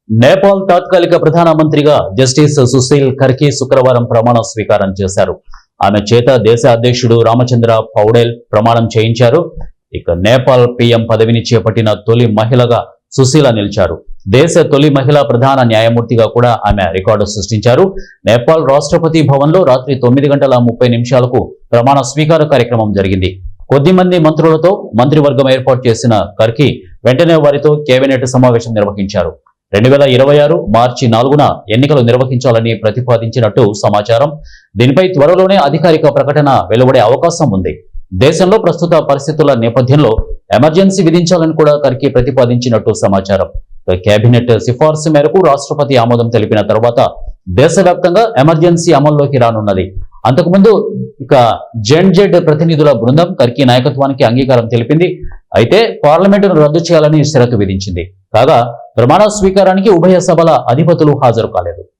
నేపాల్ తాత్కాలిక ప్రధానమంత్రిగా జస్టిస్ సుశీల్ కర్కి శుక్రవారం ప్రమాణ స్వీకారం చేశారు. ఆమె చేత దేశ అధ్యక్షుడు రామచంద్ర పౌడేల్ ప్రమాణం చేయించారు. ఇక నేపాల్ పీఎం పదవిని చేపట్టిన తొలి మహిళగా సుశీల నిలిచారు. దేశ తొలి మహిళా ప్రధాన న్యాయమూర్తిగా కూడా ఆమె రికార్డు సృష్టించారు. నేపాల్ రాష్ట్రపతి భవన్లో రాత్రి 9:30 ప్రమాణ స్వీకార కార్యక్రమం జరిగింది. కొద్దిమంది మంత్రులతో మంత్రివర్గం ఏర్పాటు చేసిన కర్కి వెంటనే వారితో కేబినెట్ సమావేశం నిర్వహించారు. 2026 మార్చి 4న ఎన్నికలు నిర్వహించాలని ప్రతిపాదించినట్టు సమాచారం. దీనిపై త్వరలోనే అధికారిక ప్రకటన వెలువడే అవకాశం ఉంది. దేశంలో ప్రస్తుత పరిస్థితుల నేపథ్యంలో ఎమర్జెన్సీ విధించాలని కూడా కర్కి ప్రతిపాదించినట్టు సమాచారం. కేబినెట్ సిఫార్సు మేరకు రాష్ట్రపతి ఆమోదం తెలిపిన తర్వాత దేశవ్యాప్తంగా ఎమర్జెన్సీ అమల్లోకి రానున్నది. అంతకుముందు జెడ్ ప్రతినిధుల బృందం కర్కి నాయకత్వానికి అంగీకారం తెలిపింది. అయితే పార్లమెంటును రద్దు చేయాలని షరతు విధించింది. కాగా ప్రమాణ స్వీకారానికి ఉభయ సభల అధిపతులు హాజరు కాలేదు.